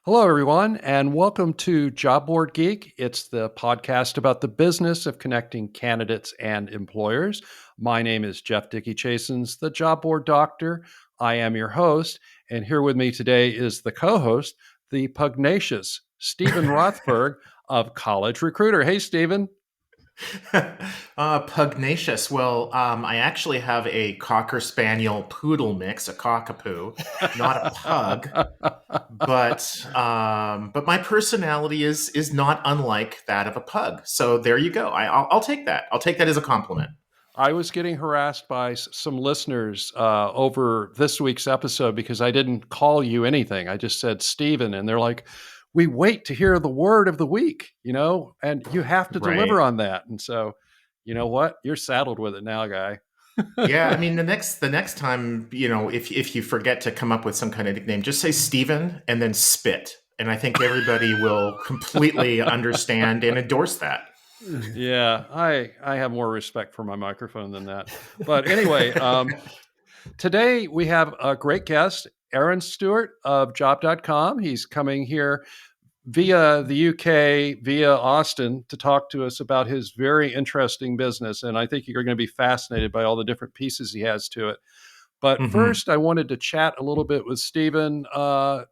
Hello, everyone, and welcome to JobBoardGeek. It's the podcast about the business of connecting candidates and employers. My name is Jeff Dickey-Chasins, the Job Board Doctor. I am your host, and here with me today is the co-host, the pugnacious Steven Rothberg of College Recruiter. Hey, Steven. Pugnacious. Well, I actually have a Cocker Spaniel Poodle mix, a cockapoo, not a pug, but my personality is not unlike that of a pug. So there you go. I'll take that. I'll take that as a compliment. I was getting harassed by some listeners over this week's episode because I didn't call you anything. I just said Steven, and they're like, we wait to hear the word of the week, and you have to Right. deliver on that. And so, you know what? You're saddled with it now, guy. Yeah. I mean, the next time, if you forget to come up with some kind of nickname, just say Steven and then spit. And I think everybody will completely understand and endorse that. Yeah, I have more respect for my microphone than that. But anyway, today we have a great guest, Aaron Stewart of Job.com. He's coming here via the UK, via Austin, to talk to us about his very interesting business. And I think you're going to be fascinated by all the different pieces he has to it. But Hmm. first, I wanted to chat a little bit with Steven. I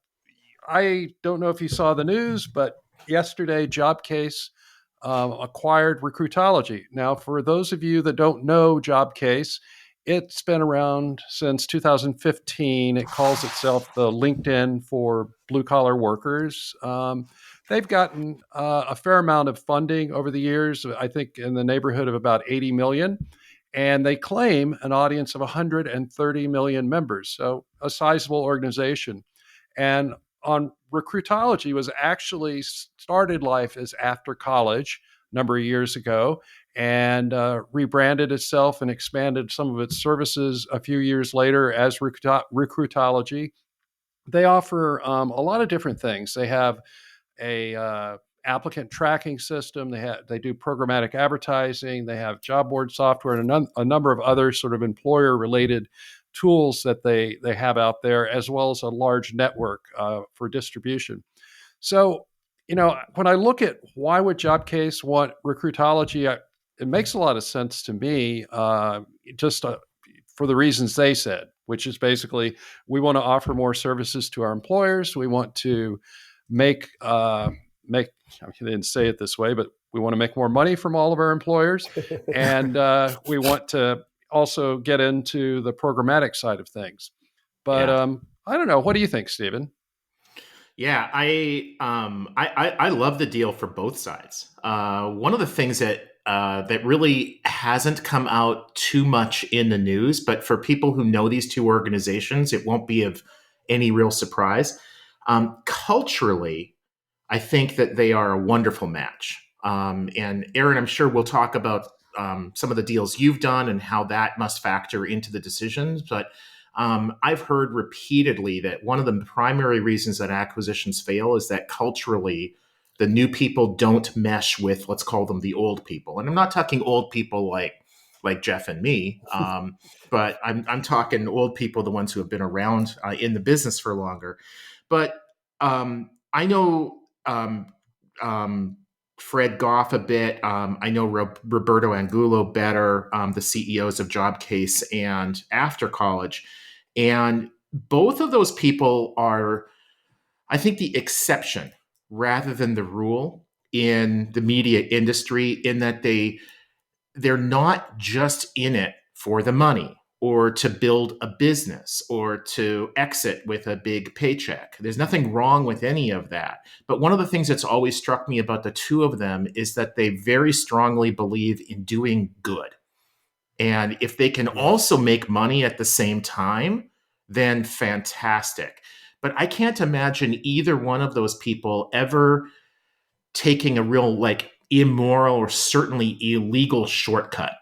don't know if you saw the news, but yesterday, Jobcase acquired Recruitology. Now, for those of you that don't know Jobcase, it's been around since 2015. It calls itself the LinkedIn for blue collar workers. They've gotten a fair amount of funding over the years, I think in the neighborhood of about 80 million. And they claim an audience of 130 million members. So a sizable organization. And on Recruitology was actually started life as after college a number of years ago and rebranded itself and expanded some of its services a few years later as Recruitology. They offer a lot of different things. They have a applicant tracking system. They do programmatic advertising. They have job board software and a number of other sort of employer related tools that they have out there, as well as a large network for distribution. So, when I look at why would Jobcase want Recruitology, it makes a lot of sense to me, just for the reasons they said, which is basically we want to offer more services to our employers. We want to make make. I mean, they didn't say it this way, but we want to make more money from all of our employers, and we want to also get into the programmatic side of things. But Yeah. I don't know. What do you think, Stephen? Yeah, I love the deal for both sides. One of the things that really hasn't come out too much in the news, but for people who know these two organizations, it won't be of any real surprise. Culturally, I think that they are a wonderful match. And Aaron, I'm sure we'll talk about some of the deals you've done and how that must factor into the decisions, but I've heard repeatedly that one of the primary reasons that acquisitions fail is that culturally, the new people don't mesh with, let's call them, the old people. And I'm not talking old people like Jeff and me, but I'm talking old people, the ones who have been around in the business for longer. But I know Fred Goff a bit. I know Roberto Angulo better, the CEOs of Jobcase and After College. And both of those people are, I think, the exception rather than the rule in the media industry, in that they're not just in it for the money or to build a business or to exit with a big paycheck. There's nothing wrong with any of that. But one of the things that's always struck me about the two of them is that they very strongly believe in doing good. And if they can Yeah. also make money at the same time, then fantastic. But I can't imagine either one of those people ever taking a real, like, immoral or certainly illegal shortcut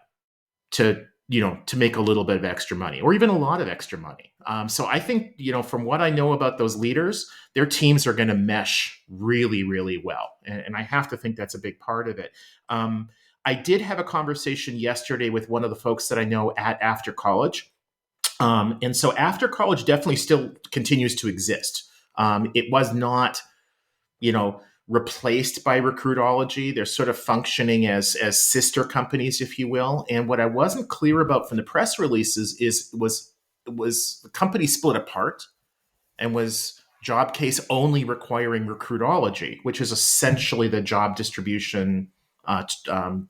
to make a little bit of extra money or even a lot of extra money. So I think, from what I know about those leaders, their teams are going to mesh really, really well. And I have to think that's a big part of it. I did have a conversation yesterday with one of the folks that I know at After College. And so After College definitely still continues to exist. It was not replaced by Recruitology. They're sort of functioning as sister companies, if you will. And what I wasn't clear about from the press releases was the company split apart, and was Jobcase only requiring Recruitology, which is essentially the job distribution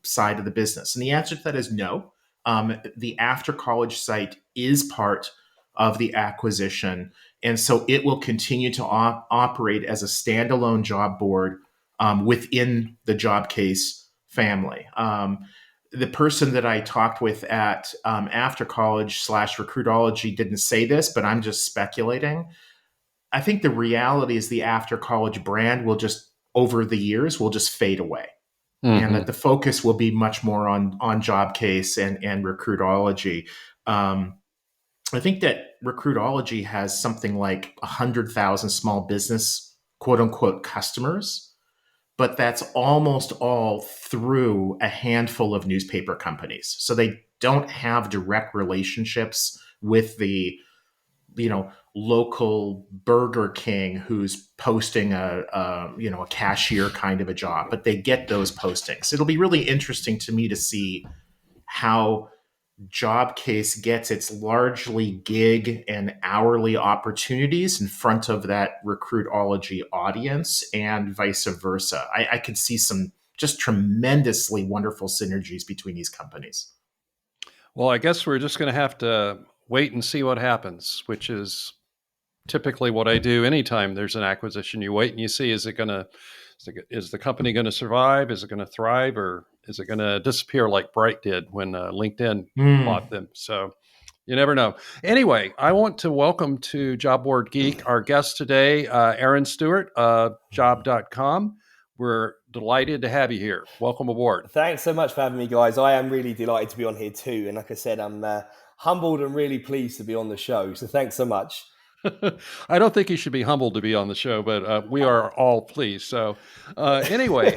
side of the business? And the answer to that is no. The after college site is part of the acquisition, and so it will continue to operate as a standalone job board within the Jobcase family. The person that I talked with at After College / Recruitology didn't say this, but I'm just speculating. I think the reality is the After College brand will just, over the years, will just fade away. And that the focus will be much more on Jobcase and Recruitology. I think that Recruitology has something like 100,000 small business, quote unquote, customers, but that's almost all through a handful of newspaper companies. So they don't have direct relationships with the local Burger King who's posting a cashier kind of a job, but they get those postings. It'll be really interesting to me to see how Jobcase gets its largely gig and hourly opportunities in front of that Recruitology audience, and vice versa. I could see some just tremendously wonderful synergies between these companies. Well, I guess we're just going to have to wait and see what happens, which is typically what I do anytime there's an acquisition. You wait and you see, is the company going to survive? Is it going to thrive, or is it going to disappear like Bright did when LinkedIn bought them? So you never know. Anyway, I want to welcome to Job Board Geek our guest today, Aaron Stewart of Job.com. We're delighted to have you here. Welcome aboard. Thanks so much for having me, guys. I am really delighted to be on here too. And like I said, I'm humbled and really pleased to be on the show. So thanks so much. I don't think you should be humbled to be on the show, but we are all pleased. So anyway,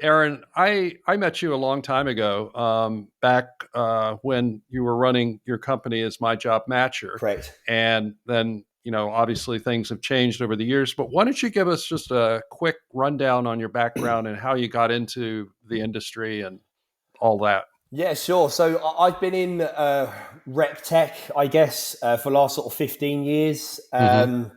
Aaron, I met you a long time ago, back when you were running your company as My Job Matcher. Correct. And then, obviously things have changed over the years, but why don't you give us just a quick rundown on your background and how you got into the industry and all that? Yeah, sure. So I've been in rec tech, I guess, for the last sort of 15 years. And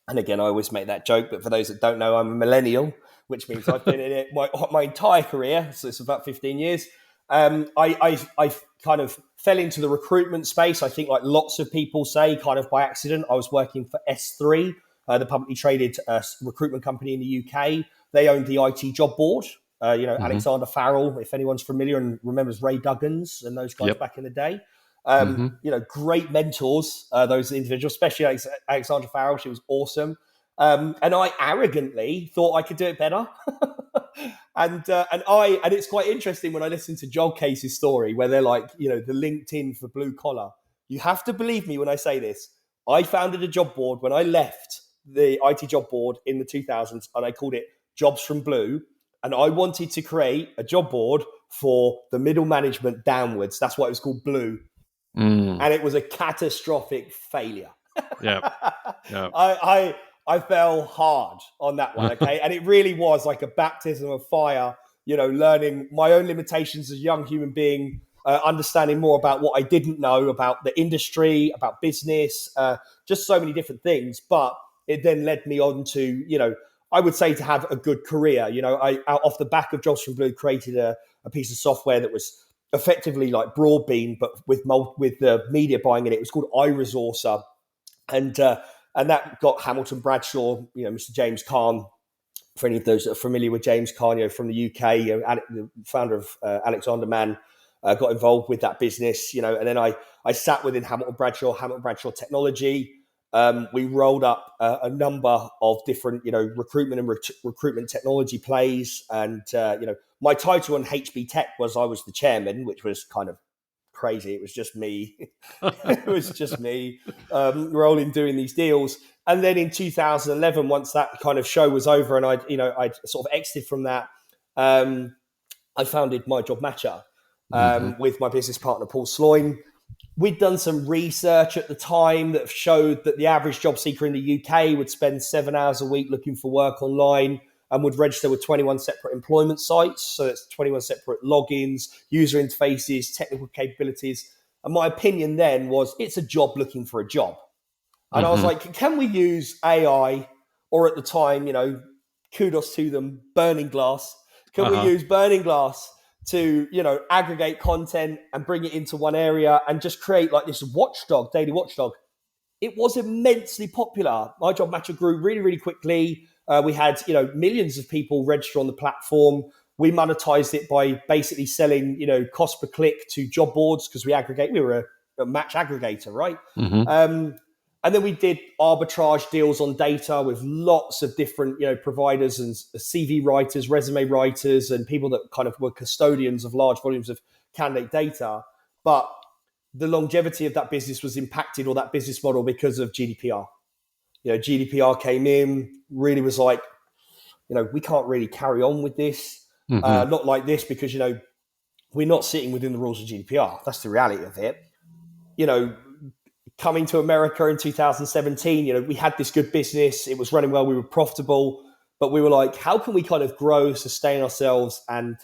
again, I always make that joke, but for those that don't know, I'm a millennial, which means I've been in it my entire career. So it's about 15 years. I kind of fell into the recruitment space. I think, like lots of people say, kind of by accident. I was working for S3, the publicly traded recruitment company in the UK. They owned the IT job board. Alexander Farrell, if anyone's familiar and remembers Ray Duggins and those guys back in the day. Great mentors, those individuals, especially Alexander Farrell. She was awesome. And I arrogantly thought I could do it better. And it's quite interesting when I listen to Jobcase's story, where they're like, the LinkedIn for blue collar. You have to believe me when I say this. I founded a job board when I left the IT job board in the 2000s, and I called it Jobs from Blue. And I wanted to create a job board for the middle management downwards. That's why it was called Blue. And it was a catastrophic failure. I fell hard on that one, okay? And it really was like a baptism of fire, learning my own limitations as a young human being, understanding more about what I didn't know about the industry, about business, just so many different things. But it then led me on to, I would say, to have a good career. I off the back of Jobs from Blue created a piece of software that was effectively like Broadbean, but with the media buying in it. It was called iResourcer, and that got Hamilton Bradshaw, Mr. James Kahn. For any of those that are familiar with James Kahn, from the UK, the founder of Alexander Mann, got involved with that business. And then I sat within Hamilton Bradshaw Technology. We rolled up a number of different, recruitment and recruitment technology plays. And, my title on HB Tech was I was the chairman, which was kind of crazy. It was just me. Rolling, doing these deals. And then in 2011, once that kind of show was over and I'd sort of exited from that, I founded My Job Matcher with my business partner, Paul Sloyne. We'd done some research at the time that showed that the average job seeker in the UK would spend 7 hours a week looking for work online. and would register with 21 separate employment sites. So it's 21 separate logins, user interfaces, technical capabilities. And my opinion then was, it's a job looking for a job. And I was like, can we use AI, or at the time, kudos to them, Burning Glass. Can we use Burning Glass to, aggregate content and bring it into one area and just create like this watchdog, daily watchdog? It was immensely popular. My Job Matcher grew really, really quickly. We had, millions of people register on the platform. We monetized it by basically selling, cost per click to job boards, because we were a match aggregator, right? And then we did arbitrage deals on data with lots of different, providers and CV writers, resume writers, and people that kind of were custodians of large volumes of candidate data. But the longevity of that business was impacted, or that business model, because of GDPR. GDPR came in, really was like, we can't really carry on with this. Not like this, because, we're not sitting within the rules of GDPR. That's the reality of it. Coming to America in 2017, we had this good business. It was running well. We were profitable, but we were like, how can we kind of grow, sustain ourselves, and,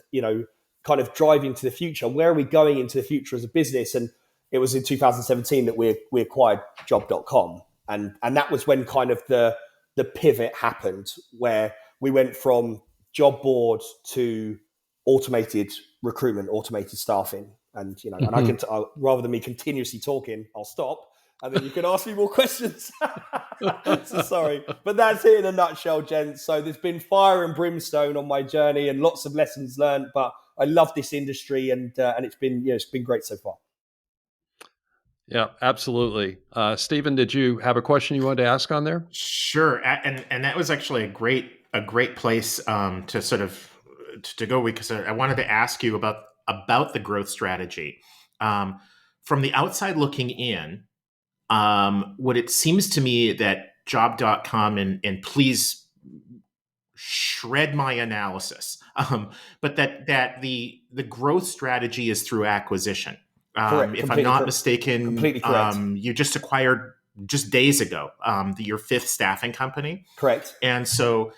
kind of drive into the future? Where are we going into the future as a business? And it was in 2017 that we acquired Job.com. And that was when kind of the pivot happened, where we went from job board to automated recruitment, automated staffing. And, and I can, rather than me continuously talking, I'll stop. And then you can ask me more questions. So sorry. But that's it in a nutshell, gents. So there's been fire and brimstone on my journey and lots of lessons learned. But I love this industry, and it's been great so far. Yeah, absolutely. Steven, did you have a question you wanted to ask on there? Sure. And that was actually a great place to sort of to go, because I wanted to ask you about the growth strategy. From the outside looking in, what it seems to me that job.com, and please shred my analysis, but that the growth strategy is through acquisition. If I'm not mistaken, completely correct. You just acquired just days ago your fifth staffing company. Correct. And so,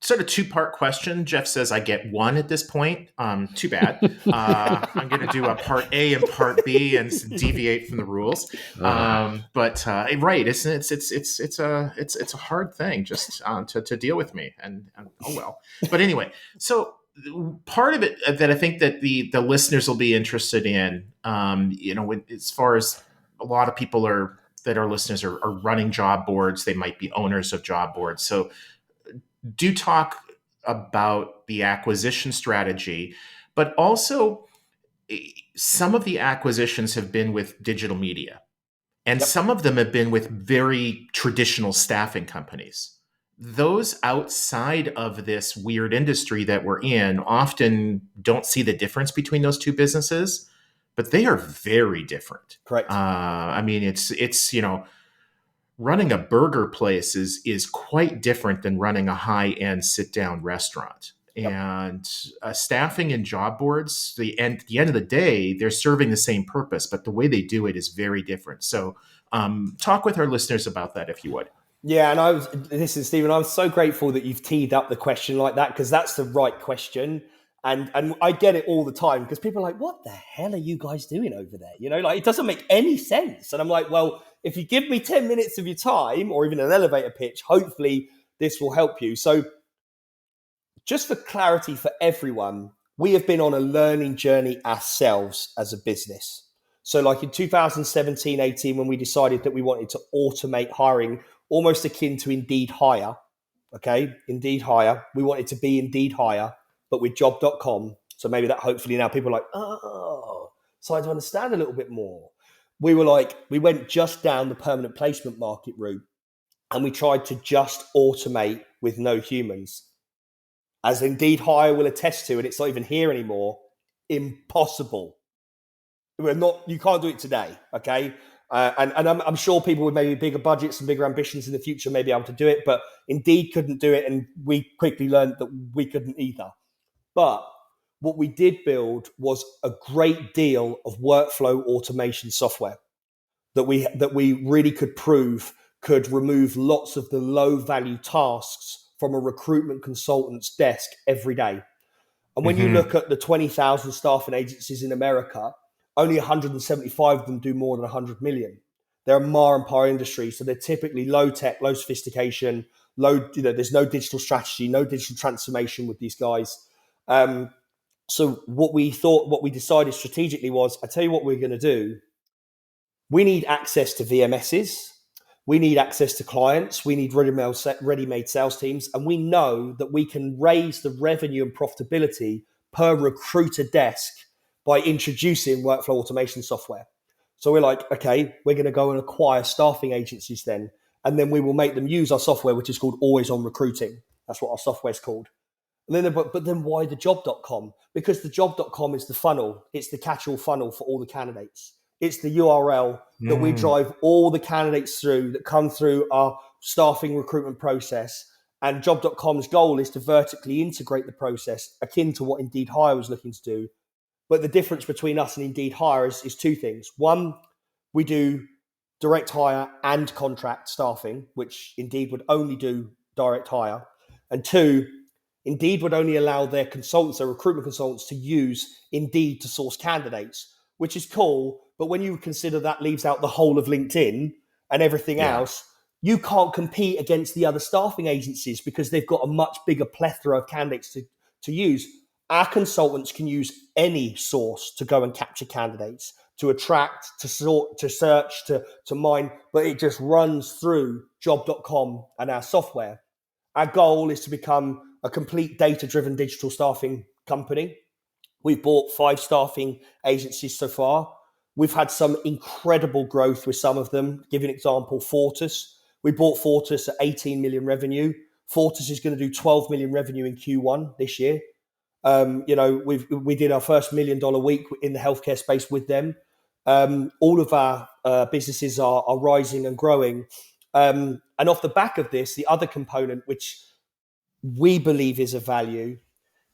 sort of two-part question. Jeff says I get one at this point. Too bad. I'm going to do a part A and part B and deviate from the rules. But right, it's a hard thing just to deal with me. And oh well. But anyway, so part of it that I think that the listeners will be interested in, as far as a lot of people that are listeners are running job boards, they might be owners of job boards. So do talk about the acquisition strategy, but also some of the acquisitions have been with digital media, and some of them have been with very traditional staffing companies. Those outside of this weird industry that we're in often don't see the difference between those two businesses, but they are very different. Correct. I mean, it's running a burger place is quite different than running a high-end sit-down restaurant. Yep. And staffing and job boards, at the end of the day, they're serving the same purpose, but the way they do it is very different. So talk with our listeners about that, if you would. Yeah, and listen, Steven, I'm so grateful that you've teed up the question like that, because that's the right question. And I get it all the time, because people are like, what the hell are you guys doing over there? It doesn't make any sense. And I'm like, well, if you give me 10 minutes of your time, or even an elevator pitch, hopefully this will help you. So just for clarity for everyone, we have been on a learning journey ourselves as a business. So like in 2017, 18, when we decided that we wanted to automate hiring, almost akin to Indeed Hire, okay? Indeed Hire. We wanted to be Indeed Hire, but with job.com. So maybe that hopefully now people are like, oh, so to understand a little bit more. We went just down the permanent placement market route, and we tried to just automate with no humans. As Indeed Hire will attest to, and it's not even here anymore, impossible. You can't do it today, okay? And I'm sure people with maybe bigger budgets and bigger ambitions in the future may be able to do it, but Indeed couldn't do it, and we quickly learned that we couldn't either. But what we did build was a great deal of workflow automation software that we really could prove could remove lots of the low value tasks from a recruitment consultant's desk every day. And when you Mhm. look at the 20,000 staffing agencies in America, only 175 of them do more than 100 million. They're a mar and par industry, so they're typically low tech, low sophistication, there's no digital strategy, no digital transformation with these guys. So what we decided strategically was, I tell you what we're going to do. We need access to VMSs. We need access to clients. We need ready-made sales teams. And we know that we can raise the revenue and profitability per recruiter desk by introducing workflow automation software. So we're like, okay, we're going to go and acquire staffing agencies then. And then we will make them use our software, which is called Always On Recruiting. That's what our software is called. And then, but then why the job.com? Because the job.com is the funnel. It's the catch-all funnel for all the candidates. It's the URL that we drive all the candidates through that come through our staffing recruitment process. And job.com's goal is to vertically integrate the process, akin to what Indeed Hire was looking to do. But the difference between us and Indeed Hire is two things. One, we do direct hire and contract staffing, which Indeed would only do direct hire. And two, Indeed would only allow their consultants, their recruitment consultants, to use Indeed to source candidates, which is cool. But when you consider that leaves out the whole of LinkedIn and everything else, you can't compete against the other staffing agencies because they've got a much bigger plethora of candidates to use. Our consultants can use any source to go and capture candidates, to attract, to sort, to search, to mine, but it just runs through job.com and our software. Our goal is to become a complete data-driven digital staffing company. We've bought 5 staffing agencies so far. We've had some incredible growth with some of them. Give you an example, Fortis. We bought Fortis at 18 million revenue. Fortis is going to do 12 million revenue in Q1 this year. We did our first $1 million week in the healthcare space with them. All of our businesses are rising and growing. And off the back of this, the other component, which we believe is of value,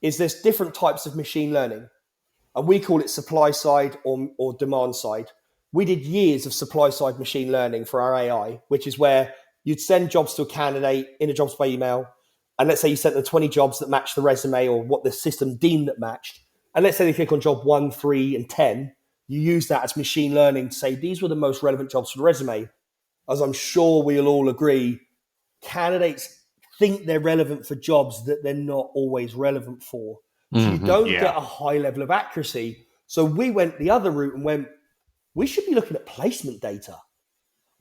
is there's different types of machine learning. And we call it supply side or demand side. We did years of supply side machine learning for our AI, which is where you'd send jobs to a candidate in a jobs by email. And let's say you sent them 20 jobs that matched the resume or what the system deemed that matched. And let's say they click on job 1, 3, and 10. You use that as machine learning to say these were the most relevant jobs for the resume. As I'm sure we'll all agree, candidates think they're relevant for jobs that they're not always relevant for. So you don't get a high level of accuracy. So we went the other route and went, we should be looking at placement data.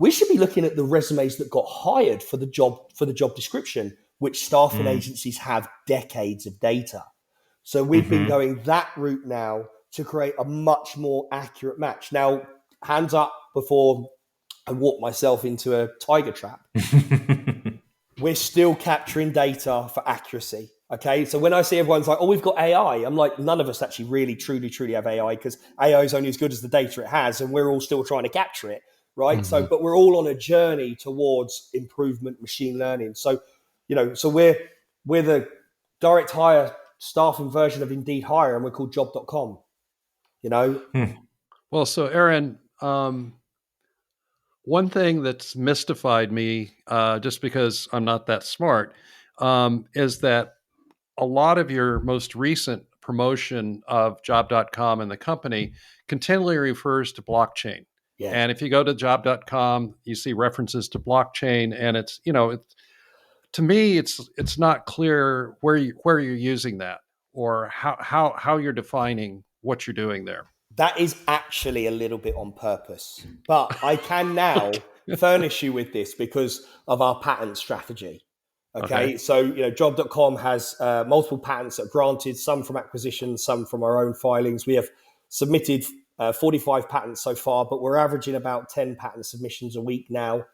We should be looking at the resumes that got hired for the job description, which staffing agencies have decades of data. So we've been going that route now to create a much more accurate match. Now, hands up before I walk myself into a tiger trap. We're still capturing data for accuracy. Okay. So when I see everyone's like, oh, we've got AI, I'm like, none of us actually really, truly have AI because AI is only as good as the data it has. And we're all still trying to capture it. Right. So, but we're all on a journey towards improvement, machine learning. So, so we're the direct hire staffing version of Indeed Hire, and we're called job.com, Well, so Aaron, one thing that's mystified me, just because I'm not that smart, is that a lot of your most recent promotion of job.com and the company continually refers to blockchain. Yeah. And if you go to job.com, you see references to blockchain, and it's, to me, it's not clear where you're using that or how you're defining what you're doing there. That is actually a little bit on purpose, but I can now furnish you with this because of our patent strategy. Okay. So, job.com has multiple patents that are granted, some from acquisitions, some from our own filings. We have submitted 45 patents so far, but we're averaging about 10 patent submissions a week now.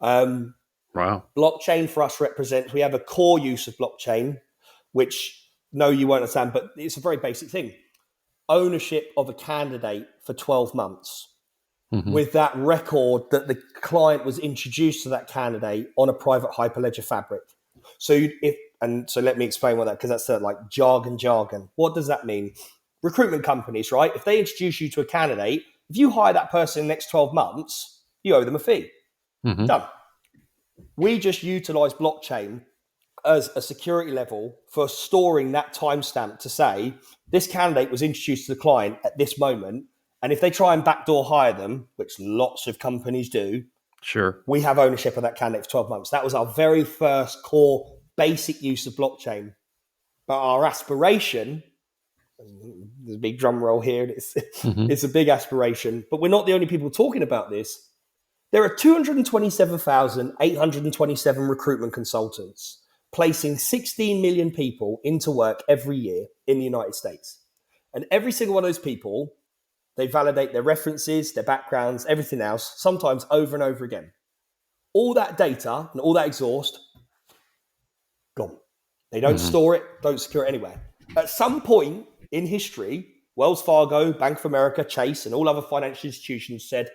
Wow. Blockchain for us represents, we have a core use of blockchain, which no, you won't understand, but it's a very basic thing. Ownership of a candidate for 12 months with that record that the client was introduced to that candidate on a private Hyperledger fabric. So so let me explain what that, because that's like jargon. What does that mean? Recruitment companies, right? If they introduce you to a candidate, if you hire that person in the next 12 months, you owe them a fee. Done. We just utilize blockchain as a security level for storing that timestamp to say this candidate was introduced to the client at this moment. And if they try and backdoor hire them, which lots of companies do, Sure. we have ownership of that candidate for 12 months. That was our very first core basic use of blockchain. But our aspiration, there's a big drum roll here, and it's a big aspiration, but we're not the only people talking about this. There are 227,827 recruitment consultants placing 16 million people into work every year in the United States. And every single one of those people, they validate their references, their backgrounds, everything else, sometimes over and over again. All that data and all that exhaust, gone. They don't store it, don't secure it anywhere. At some point in history, Wells Fargo, Bank of America, Chase, and all other financial institutions said,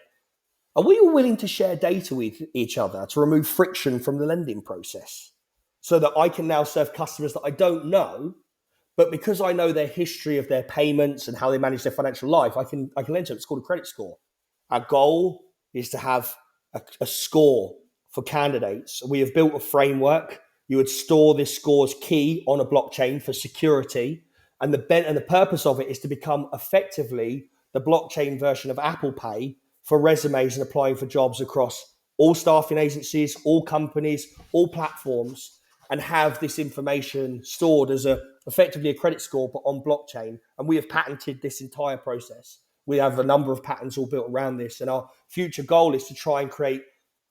are we all willing to share data with each other to remove friction from the lending process so that I can now serve customers that I don't know, but because I know their history of their payments and how they manage their financial life, I can lend to them. It's called a credit score. Our goal is to have a score for candidates. We have built a framework. You would store this score's key on a blockchain for security. And the purpose of it is to become effectively the blockchain version of Apple Pay for resumes and applying for jobs across all staffing agencies, all companies, all platforms, and have this information stored as effectively a credit score, but on blockchain. And we have patented this entire process. We have a number of patents all built around this. And our future goal is to try and create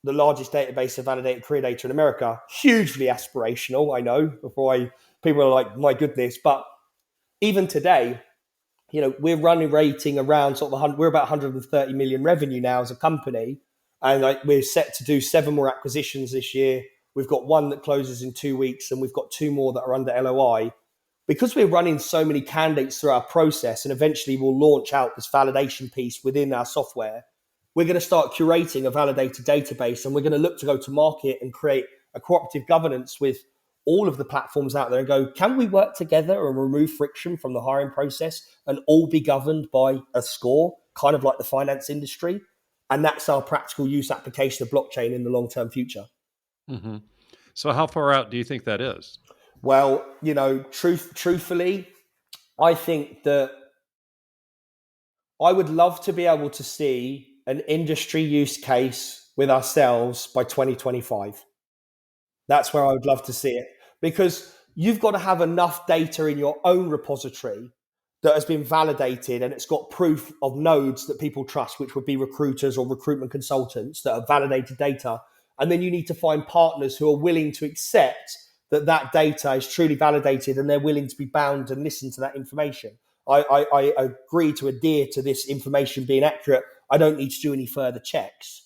the largest database of validated career data in America. Hugely aspirational, I know, people are like, my goodness. But even today, we're running rating around we're about 130 million revenue now as a company. And we're set to do 7 more acquisitions this year. We've got 1 that closes in 2 weeks, and we've got 2 more that are under LOI. Because we're running so many candidates through our process, and eventually we'll launch out this validation piece within our software, we're going to start curating a validated database, and we're going to look to go to market and create a cooperative governance with all of the platforms out there and go, can we work together and remove friction from the hiring process and all be governed by a score, kind of like the finance industry? And that's our practical use application of blockchain in the long-term future. Mm-hmm. So how far out do you think that is? Well, truthfully, I think that I would love to be able to see an industry use case with ourselves by 2025. That's where I would love to see it, because you've got to have enough data in your own repository that has been validated and it's got proof of nodes that people trust, which would be recruiters or recruitment consultants that have validated data. And then you need to find partners who are willing to accept that data is truly validated and they're willing to be bound and listen to that information. I agree to adhere to this information being accurate. I don't need to do any further checks.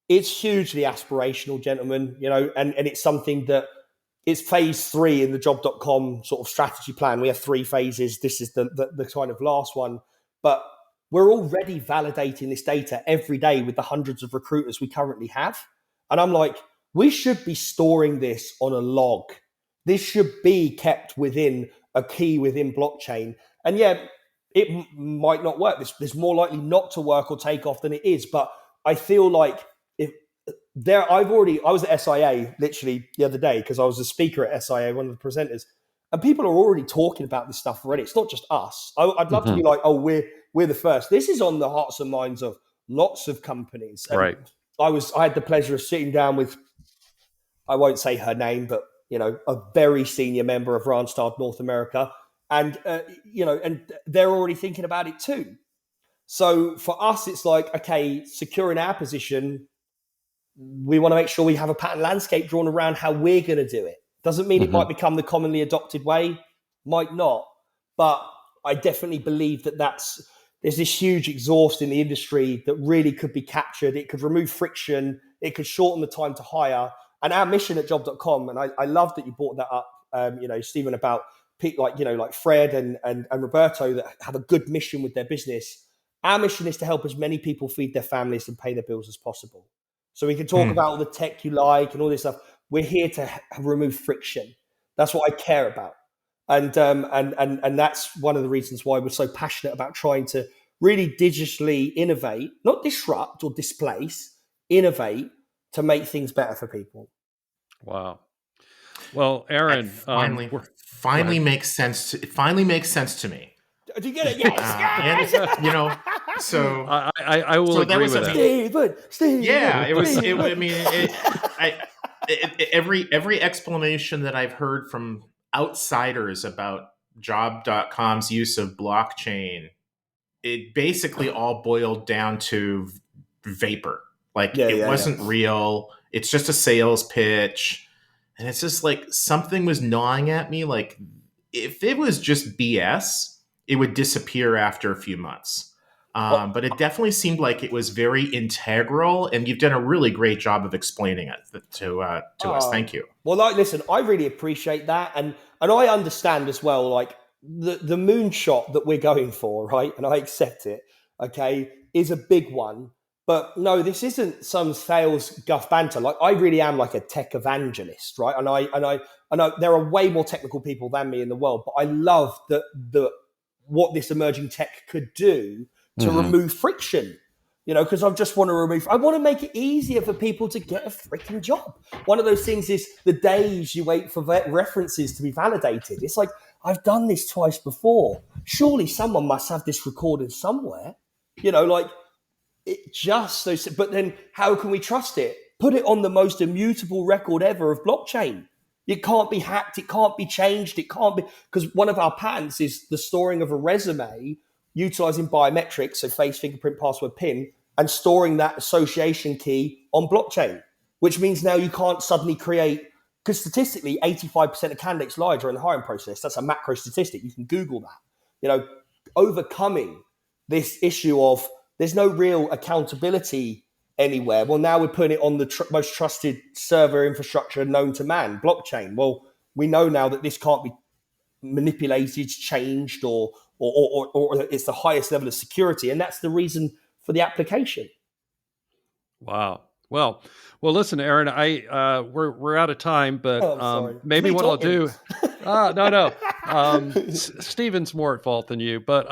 It's hugely aspirational, gentlemen, and it's something that it's phase 3 in the job.com sort of strategy plan. We have 3 phases. This is the kind of last one, but we're already validating this data every day with the hundreds of recruiters we currently have. And I'm like, we should be storing this on a log. This should be kept within a key within blockchain. And yeah, it might not work. There's more likely not to work or take off than it is. But I feel like I was at SIA literally the other day because I was a speaker at SIA, one of the presenters, and people are already talking about this stuff already. It's not just us. I'd love to be like, oh, we're the first. This is on the hearts and minds of lots of companies. And right. I had the pleasure of sitting down with, I won't say her name, but a very senior member of Randstad North America, and and they're already thinking about it too. So for us, it's like, okay, securing our position, we want to make sure we have a pattern landscape drawn around how we're going to do it. Doesn't mean it might become the commonly adopted way, might not, but I definitely believe that there's this huge exhaust in the industry that really could be captured. It could remove friction. It could shorten the time to hire. And our mission at job.com, and I love that you brought that up, Steven, about people like Fred and Roberto that have a good mission with their business. Our mission is to help as many people feed their families and pay their bills as possible. So we can talk about all the tech you like and all this stuff. We're here to remove friction. That's what I care about. And that's one of the reasons why we're so passionate about trying to really digitally innovate, not disrupt or displace, innovate to make things better for people. Wow. Well, Aaron, finally makes sense. It finally makes sense to me. Do you get it? Yes, yes. And so I will agree with that. Steven. Yeah, it was. Every explanation that I've heard from outsiders about Job.com's use of blockchain, it basically all boiled down to vapor. Like it wasn't real. It's just a sales pitch. And it's just like something was gnawing at me. Like if it was just BS, it would disappear after a few months. But it definitely seemed like it was very integral, and you've done a really great job of explaining it to us. Thank you. Well, listen, I really appreciate that, and I understand as well, like the moonshot that we're going for, right? And I accept it. Okay, is a big one. But no, this isn't some sales guff banter. Like I really am like a tech evangelist, right? And I know there are way more technical people than me in the world, but I love what this emerging tech could do to remove friction. Because I want to make it easier for people to get a freaking job. One of those things is the days you wait for references to be validated. It's like, I've done this twice before. Surely someone must have this recorded somewhere. It just so, but then how can we trust it? Put it on the most immutable record ever of blockchain. It can't be hacked. It can't be changed. It can't be, because one of our patents is the storing of a resume utilizing biometrics, so face, fingerprint, password, PIN, and storing that association key on blockchain, which means now you can't suddenly create, because statistically 85% of candidates lie during the hiring process. That's a macro statistic. You can Google that. Overcoming this issue of there's no real accountability anywhere. Well, now we're putting it on the most trusted server infrastructure known to man, blockchain. Well, we know now that this can't be manipulated, changed, or it's the highest level of security, and that's the reason for the application. Wow. Well, listen, Aaron, we're out of time, but maybe what I'll do. No. Steven's more at fault than you, but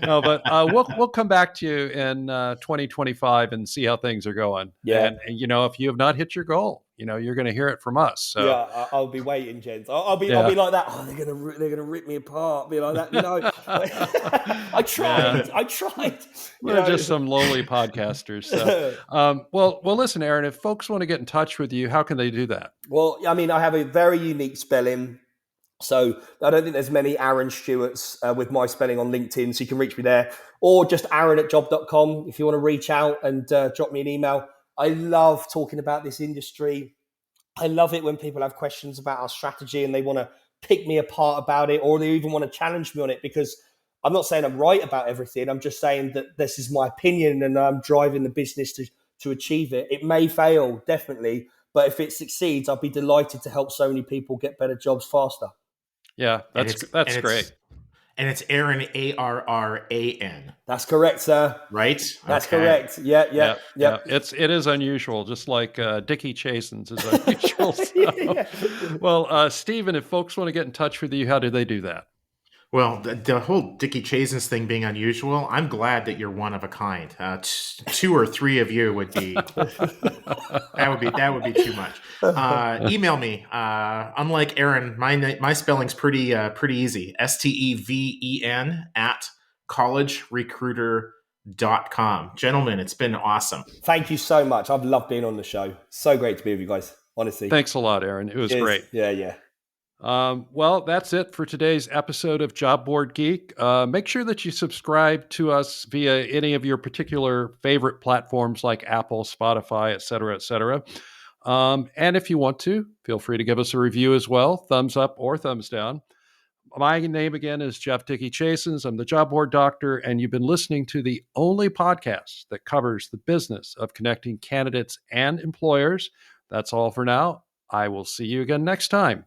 no, but we'll come back to you in 2025 and see how things are going. Yeah. And if you have not hit your goal, you're going to hear it from us. So yeah, I'll be waiting, gents. I'll be like that. Oh, they're gonna rip me apart. Be like that. I tried. We're just some lowly podcasters. So, well, listen, Aaron. If folks want to get in touch with you, how can they do that? Well, I mean, I have a very unique spelling, so I don't think there's many Arran Stewarts with my spelling on LinkedIn. So you can reach me there, or just Aaron@job.com if you want to reach out and drop me an email. I love talking about this industry. I love it when people have questions about our strategy and they want to pick me apart about it, or they even want to challenge me on it, because I'm not saying I'm right about everything. I'm just saying that this is my opinion and I'm driving the business to achieve it. It may fail, definitely, but if it succeeds, I'll be delighted to help so many people get better jobs faster. Yeah, that's great. And it's Aaron, Arran. That's correct, sir. Right? That's correct. Yeah. It is unusual, just like Dickey-Chasins is unusual. So. Well, Steven, if folks want to get in touch with you, how do they do that? Well, the whole Dickey-Chasins thing being unusual, I'm glad that you're one of a kind. 2 or 3 of you would be that would be too much. Email me. Unlike Aaron, my spelling's pretty easy. Steven @collegerecruiter.com. Gentlemen, it's been awesome. Thank you so much. I've loved being on the show. So great to be with you guys. Honestly. Thanks a lot, Aaron. It was great. Yeah. Well, that's it for today's episode of Job Board Geek. Make sure that you subscribe to us via any of your particular favorite platforms like Apple, Spotify, et cetera, et cetera. And if you want to, feel free to give us a review as well, thumbs up or thumbs down. My name again is Jeff Dickey-Chasins. I'm the Job Board Doctor, and you've been listening to the only podcast that covers the business of connecting candidates and employers. That's all for now. I will see you again next time.